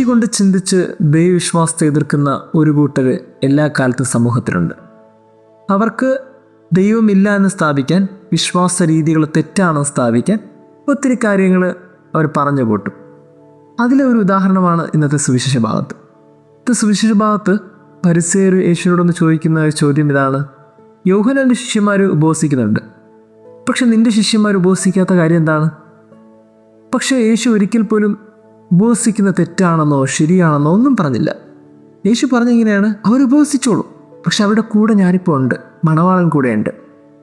കൊണ്ട് ചിന്തിച്ച് ദൈവവിശ്വാസത്തെ എതിർക്കുന്ന ഒരു കൂട്ടർ എല്ലാ കാലത്തും സമൂഹത്തിലുണ്ട്. അവർക്ക് ദൈവമില്ല എന്ന് സ്ഥാപിക്കാൻ, വിശ്വാസ രീതികൾ തെറ്റാണെന്ന് സ്ഥാപിക്കാൻ ഒത്തിരി കാര്യങ്ങൾ അവർ പറഞ്ഞു കൂട്ടും. അതിലെ ഒരു ഉദാഹരണമാണ് ഇന്നത്തെ സുവിശേഷ ഭാഗത്ത്. സുവിശേഷ ഭാഗത്ത് ഫരിസേയർ യേശുവിനോടൊന്ന് ചോദിക്കുന്ന ഒരു ചോദ്യം ഇതാണ്: യോഹന്നാന്റെ ശിഷ്യന്മാർ ഉപവസിക്കുന്നുണ്ട്, പക്ഷെ നിന്റെ ശിഷ്യന്മാർ ഉപവസിക്കാത്ത കാര്യം എന്താണ്? പക്ഷേ യേശു ഒരിക്കൽ പോലും ഉപവസിക്കുന്ന തെറ്റാണെന്നോ ശരിയാണെന്നോ ഒന്നും പറഞ്ഞില്ല. യേശു പറഞ്ഞിങ്ങനെയാണ്: അവർ ഉപവസിച്ചോളൂ, പക്ഷെ അവരുടെ കൂടെ ഞാനിപ്പോൾ ഉണ്ട്, മണവാളൻ കൂടെ ഉണ്ട്,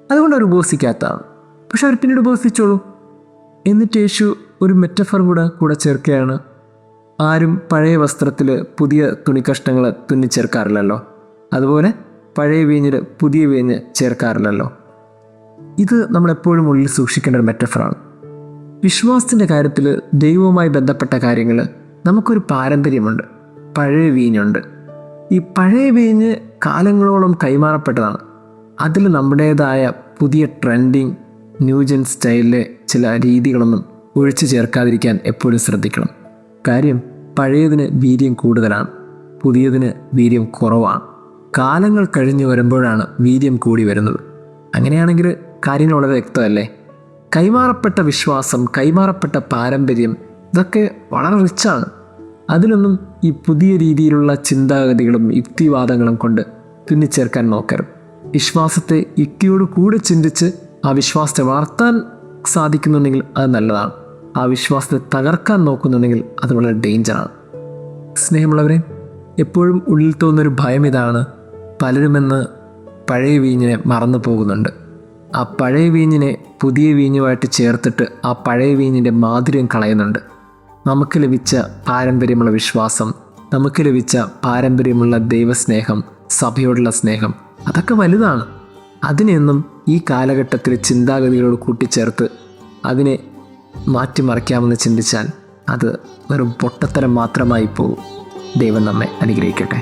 അതുകൊണ്ട് അവർ ഉപവസിക്കാത്തതാണ്, പക്ഷെ അവർ പിന്നീട് ഉപവസിച്ചോളൂ. എന്നിട്ട് യേശു ഒരു മെറ്റഫർ കൂടെ ചേർക്കുകയാണ്: ആരും പഴയ വസ്ത്രത്തിൽ പുതിയ തുണിക്കഷ്ണങ്ങൾ തുന്നിച്ചേർക്കാറില്ലല്ലോ, അതുപോലെ പഴയ വീഞ്ഞിൽ പുതിയ വീഞ്ഞ് ചേർക്കാറില്ലല്ലോ. ഇത് നമ്മളെപ്പോഴും ഉള്ളിൽ സൂക്ഷിക്കേണ്ട ഒരു മെറ്റഫറാണ്. വിശ്വാസത്തിൻ്റെ കാര്യത്തിൽ ദൈവവുമായി ബന്ധപ്പെട്ട കാര്യങ്ങൾ നമുക്കൊരു പാരമ്പര്യമുണ്ട്, പഴയ വീഞ്ഞുണ്ട്. ഈ പഴയ വീഞ്ഞ് കാലങ്ങളോളം കൈമാറപ്പെട്ടതാണ്. അതിൽ നമ്മുടേതായ പുതിയ ട്രെൻഡിങ് ന്യൂജൻ സ്റ്റൈലിലെ ചില രീതികളൊന്നും ഒഴിച്ചു ചേർക്കാതിരിക്കാൻ എപ്പോഴും ശ്രദ്ധിക്കണം. കാര്യം പഴയതിന് വീര്യം കൂടുതലാണ്, പുതിയതിന് വീര്യം കുറവാണ്. കാലങ്ങൾ കഴിഞ്ഞു വരുമ്പോഴാണ് വീര്യം കൂടി വരുന്നത്. അങ്ങനെയാണെങ്കിൽ കാര്യങ്ങൾ വളരെ വ്യക്തമല്ലേ? കൈമാറപ്പെട്ട വിശ്വാസം, കൈമാറപ്പെട്ട പാരമ്പര്യം, ഇതൊക്കെ വളരെ റിച്ചാണ്. അതിലൊന്നും ഈ പുതിയ രീതിയിലുള്ള ചിന്താഗതികളും യുക്തിവാദങ്ങളും കൊണ്ട് തുന്നിച്ചേർക്കാൻ നോക്കരുത്. വിശ്വാസത്തെ യുക്തിയോട് കൂടെ ചിന്തിച്ച് ആ വിശ്വാസത്തെ വളർത്താൻ സാധിക്കുന്നുണ്ടെങ്കിൽ അത് നല്ലതാണ്. ആ വിശ്വാസത്തെ തകർക്കാൻ നോക്കുന്നുണ്ടെങ്കിൽ അത് വളരെ ഡേഞ്ചറാണ്. സ്നേഹമുള്ളവരെ, എപ്പോഴും ഉള്ളിൽ തോന്നുന്നൊരു ഭയം ഇതാണ്: പലരുമെന്ന് പഴയ വീഞ്ഞിനെ മറന്നു പോകുന്നുണ്ട്. ആ പഴയ വീഞ്ഞിനെ പുതിയ വീഞ്ഞുമായിട്ട് ചേർത്തിട്ട് ആ പഴയ വീഞ്ഞിൻ്റെ മാധുര്യം കളയുന്നുണ്ട്. നമുക്ക് ലഭിച്ച പാരമ്പര്യമുള്ള വിശ്വാസം, നമുക്ക് ലഭിച്ച പാരമ്പര്യമുള്ള ദൈവസ്നേഹം, സഭയോടുള്ള സ്നേഹം, അതൊക്കെ വലുതാണ്. അതിനെയൊന്നും ഈ കാലഘട്ടത്തിൽ ചിന്താഗതികളോട് കൂട്ടിച്ചേർത്ത് അതിനെ മാറ്റിമറിക്കാമെന്ന് ചിന്തിച്ചാൽ അത് വെറും പൊട്ടത്തരം മാത്രമായി പോകും. ദൈവം നമ്മെ അനുഗ്രഹിക്കട്ടെ.